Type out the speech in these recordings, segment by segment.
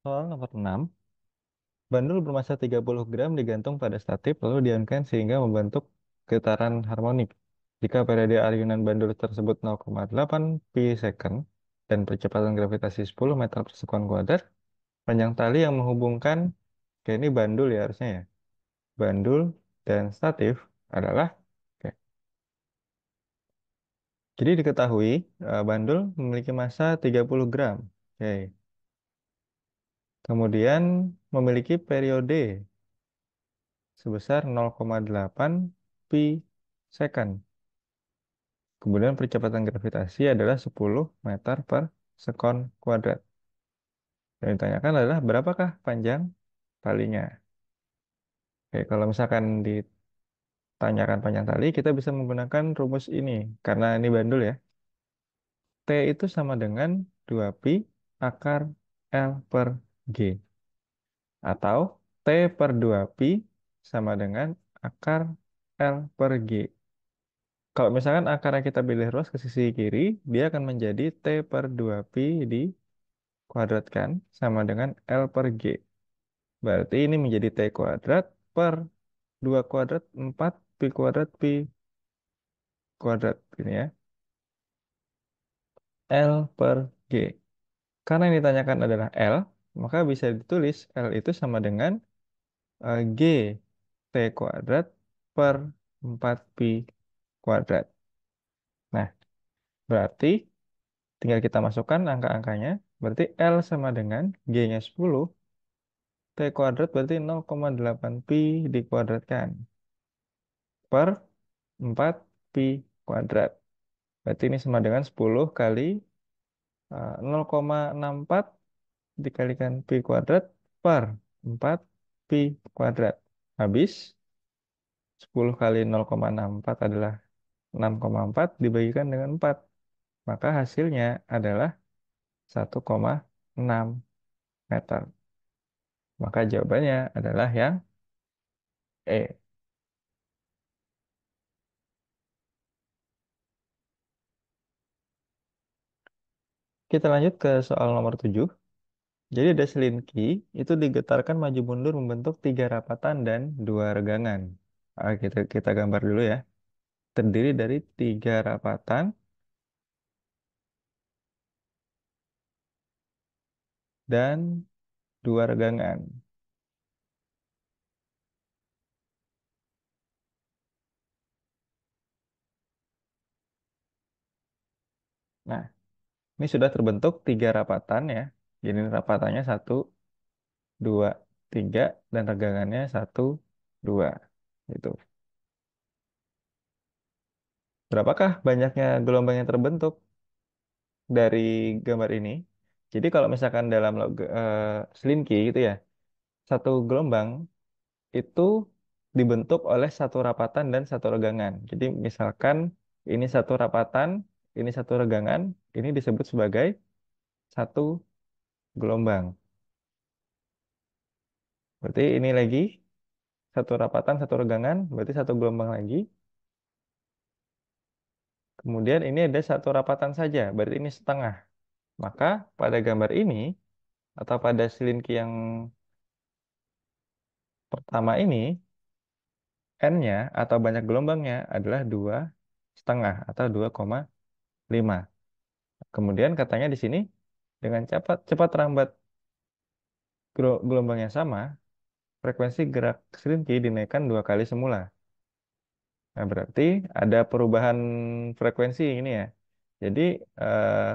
Soal nomor 6, bandul bermassa 30 gram digantung pada statif lalu diangkat sehingga membentuk getaran harmonik. Jika periode ayunan bandul tersebut 0,8 pi second dan percepatan gravitasi 10 meter per sekon kuadrat, panjang tali yang menghubungkan, oke ini bandul ya harusnya ya, bandul dan statif adalah, oke. Jadi diketahui bandul memiliki massa 30 gram. Oke. Kemudian memiliki periode sebesar 0,8 pi second. Kemudian percepatan gravitasi adalah 10 meter per sekon kuadrat. Yang ditanyakan adalah berapakah panjang talinya. Oke, kalau misalkan ditanyakan panjang tali, kita bisa menggunakan rumus ini. Karena ini bandul ya. T itu sama dengan 2 pi akar L per G. Atau T per 2 pi sama dengan akar L per G. Kalau misalkan akarnya kita pilih ruas ke sisi kiri, dia akan menjadi T per 2 pi dikuadratkan sama dengan L per G. Berarti ini menjadi T kuadrat per 2 kuadrat 4 pi kuadrat pi kuadrat. Ini ya. L per G. Karena yang ditanyakan adalah L, maka bisa ditulis L itu sama dengan G T kuadrat per 4 pi kuadrat. Nah, berarti tinggal kita masukkan angka-angkanya. Berarti L sama dengan G-nya 10. T kuadrat berarti 0,8 pi dikuadratkan per 4 pi kuadrat. Berarti ini sama dengan 10 kali 0,64 dikalikan pi kuadrat per 4 pi kuadrat. Habis 10 kali 0,64 adalah 6,4 dibagikan dengan 4. Maka hasilnya adalah 1,6 meter. Maka jawabannya adalah yang E. Kita lanjut ke soal nomor 7. Jadi ada selinki itu digetarkan maju mundur membentuk 3 rapatan dan 2 regangan. Kita gambar dulu ya. Terdiri dari 3 rapatan dan 2 regangan. Nah, ini sudah terbentuk 3 rapatan ya. Jadi rapatannya 1, 2, 3 dan regangannya 1, 2. Itu. Berapakah banyaknya gelombang yang terbentuk dari gambar ini? Jadi kalau misalkan dalam selinki gitu ya, satu gelombang itu dibentuk oleh satu rapatan dan satu regangan. Jadi misalkan ini satu rapatan, ini satu regangan, ini disebut sebagai satu gelombang. Berarti ini lagi satu rapatan, satu regangan, berarti satu gelombang lagi. Kemudian ini ada satu rapatan saja, berarti ini setengah. Maka pada gambar ini atau pada silinki yang pertama ini, N-nya atau banyak gelombangnya adalah 2,5 atau 2,5. Kemudian katanya di sini dengan cepat cepat rambat gelombang yang sama, frekuensi gerak selinki dinaikkan 2 kali semula. Nah, berarti ada perubahan frekuensi ini ya. Jadi eh,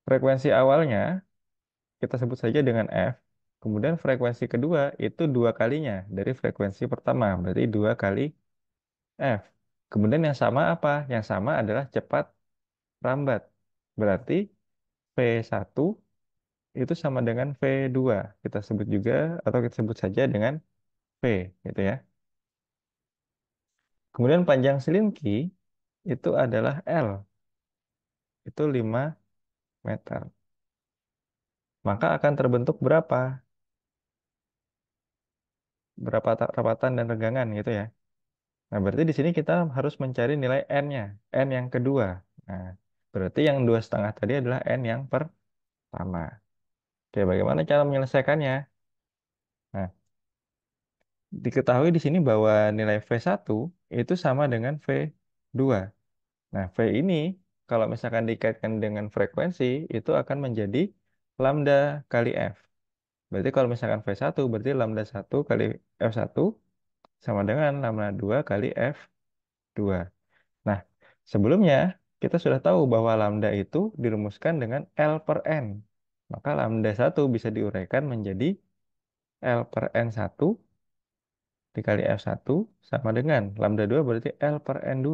frekuensi awalnya kita sebut saja dengan F. Kemudian frekuensi kedua itu 2 kalinya dari frekuensi pertama, berarti 2 kali F. Kemudian yang sama apa? Yang sama adalah cepat rambat. Berarti V1 itu sama dengan V2. Kita sebut juga atau kita sebut saja dengan V gitu ya. Kemudian panjang selinki itu adalah L. Itu 5 meter. Maka akan terbentuk berapa? Berapa rapatan dan regangan gitu ya. Nah, berarti di sini kita harus mencari nilai N-nya. N yang kedua. Nah, berarti yang 2,5 tadi adalah N yang pertama. Oke, bagaimana cara menyelesaikannya? Nah, diketahui di sini bahwa nilai V1 itu sama dengan V2. Nah, V ini kalau misalkan dikaitkan dengan frekuensi itu akan menjadi lambda kali F. Berarti kalau misalkan V1 berarti lambda 1 kali F1 sama dengan lambda 2 kali F2. Nah, sebelumnya kita sudah tahu bahwa lambda itu dirumuskan dengan L per N. Maka lambda 1 bisa diuraikan menjadi L per N1 dikali F1 sama dengan lambda 2 berarti L per N2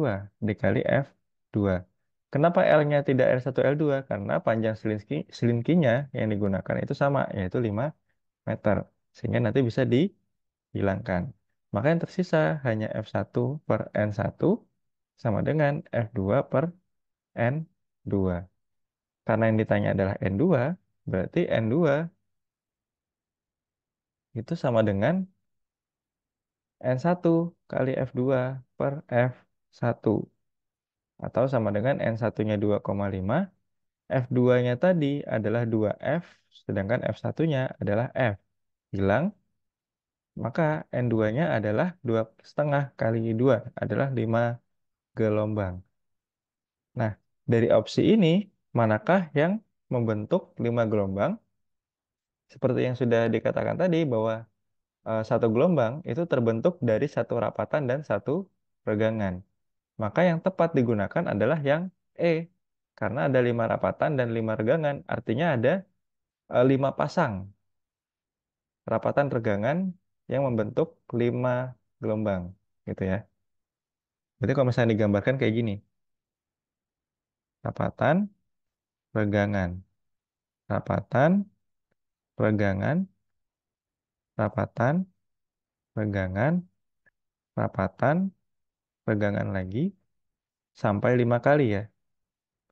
dikali F2. Kenapa L-nya tidak L1 L2? Karena panjang selinkinya yang digunakan itu sama, yaitu 5 meter. Sehingga nanti bisa dihilangkan. Maka yang tersisa hanya F1 per N1 sama dengan F2 per N2. Karena yang ditanya adalah N2, berarti N2 itu sama dengan N1 kali F2 per F1. Atau sama dengan N1-nya 2,5, F2-nya tadi adalah 2F, sedangkan F1-nya adalah F. Hilang, maka N2-nya adalah 2,5 kali 2, adalah 5 gelombang. Nah, dari opsi ini, manakah yang membentuk 5 gelombang? Seperti yang sudah dikatakan tadi, bahwa satu gelombang itu terbentuk dari satu rapatan dan satu regangan. Maka yang tepat digunakan adalah yang E. Karena ada 5 rapatan dan 5 regangan, artinya ada 5 pasang rapatan regangan yang membentuk 5 gelombang. Gitu ya. Berarti kalau misalnya digambarkan kayak gini. Rapatan, regangan, rapatan, regangan, rapatan, regangan, rapatan, regangan lagi, sampai 5 kali ya,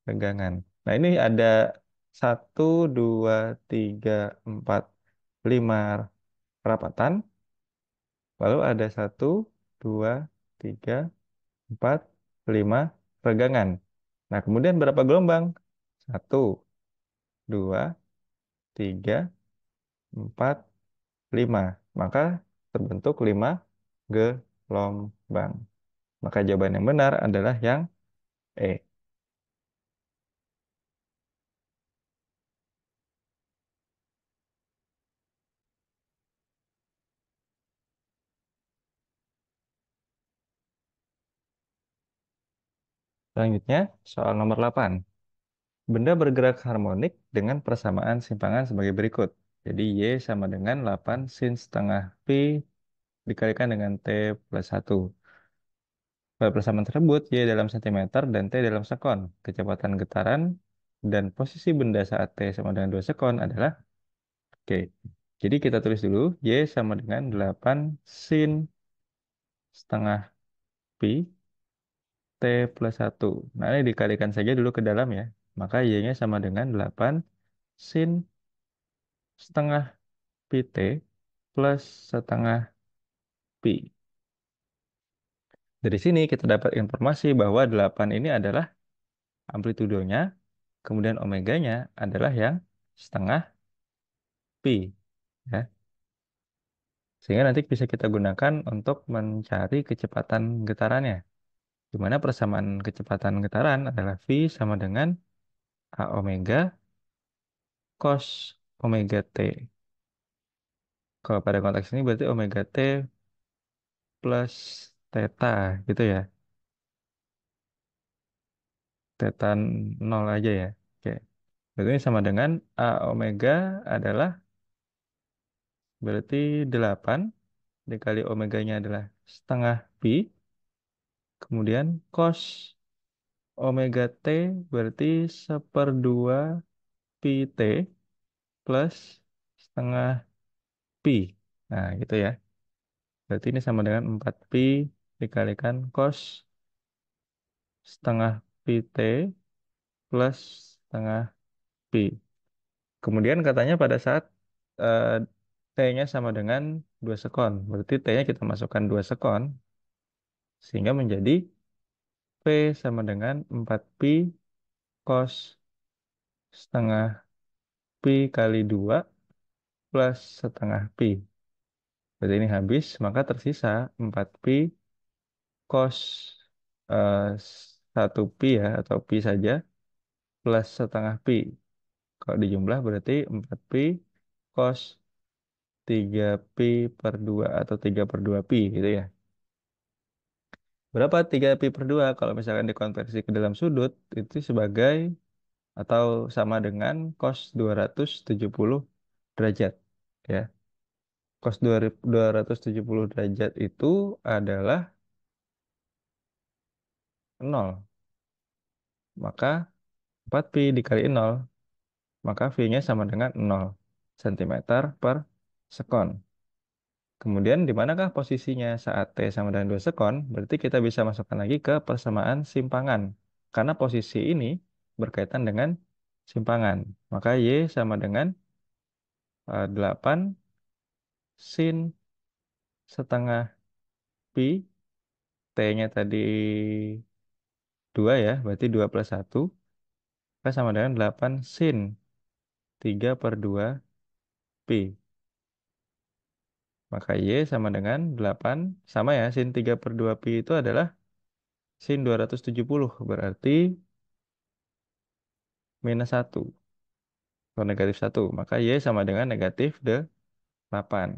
regangan. Nah ini ada 1, 2, 3, 4, 5 rapatan, lalu ada 1, 2, 3, 4, 5 regangan. Nah kemudian berapa gelombang? 1, 2, 3, 4, 5. Maka terbentuk 5 gelombang. Maka jawaban yang benar adalah yang E. Selanjutnya, soal nomor 8. Benda bergerak harmonik dengan persamaan simpangan sebagai berikut. Jadi Y sama dengan 8 sin setengah Pi dikalikan dengan T plus 1. Pada persamaan tersebut, Y dalam sentimeter dan T dalam sekon. Kecepatan getaran dan posisi benda saat T sama dengan 2 sekon adalah Oke. Jadi kita tulis dulu Y sama dengan 8 sin setengah Pi T plus 1. Nah, ini dikalikan saja dulu ke dalam ya. Maka Y-nya sama dengan 8 sin setengah Pi T plus setengah Pi. Dari sini kita dapat informasi bahwa 8 ini adalah amplitudonya, kemudian omeganya adalah yang setengah Pi. Ya. Sehingga nanti bisa kita gunakan untuk mencari kecepatan getarannya. Di mana persamaan kecepatan getaran adalah V sama dengan A omega cos omega T. Kalau pada konteks ini berarti omega T plus theta gitu ya. Theta 0 aja ya. Oke. Berarti ini sama dengan A omega adalah berarti 8 dikali omeganya adalah setengah pi. Kemudian cos omega T berarti seperdua pi T plus setengah pi. Nah gitu ya. Berarti ini sama dengan 4 pi dikalikan cos setengah pi T plus setengah pi. Kemudian katanya pada saat eh, T-nya sama dengan 2 sekon. Berarti T-nya kita masukkan 2 sekon. Sehingga menjadi P sama dengan 4 pi cos setengah pi kali 2. plus setengah pi. Berarti ini habis, maka tersisa 4pi cos eh, 1pi ya, atau pi saja, plus setengah pi. Kalau dijumlah berarti 4pi cos 3pi per 2 atau 3 per 2 pi gitu ya. Berapa 3pi per 2 kalau misalkan dikonversi ke dalam sudut itu sebagai atau sama dengan cos 270 derajat ya. Cos 270 derajat itu adalah 0. Maka 4pi dikali 0, maka V-nya sama dengan 0 cm per sekon. Kemudian di manakah posisinya saat T sama dengan 2 sekon? Berarti kita bisa masukkan lagi ke persamaan simpangan. Karena posisi ini berkaitan dengan simpangan. Maka Y sama dengan 8 sin setengah pi. T-nya tadi 2 ya, berarti 2 plus 1. Maka sama dengan 8 sin 3 per 2 pi. Maka Y sama dengan 8. Sama ya, sin 3 per 2 pi itu adalah sin 270. Berarti minus 1 atau negatif 1. Maka Y sama dengan negatif 8.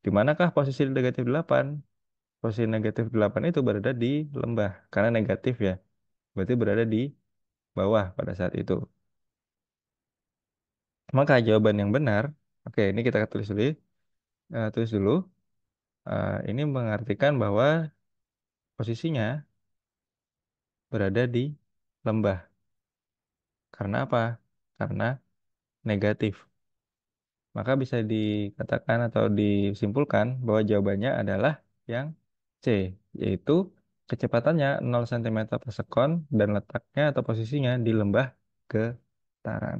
Di manakah posisi negatif 8? Posisi negatif 8 itu berada di lembah. Karena negatif ya. Berarti berada di bawah pada saat itu. Maka jawaban yang benar, oke ini kita tulis dulu. Tulis dulu. Ini mengartikan bahwa posisinya berada di lembah. Karena apa? Karena negatif. Maka bisa dikatakan atau disimpulkan bahwa jawabannya adalah yang C, yaitu kecepatannya 0 cm per sekon dan letaknya atau posisinya di lembah getaran.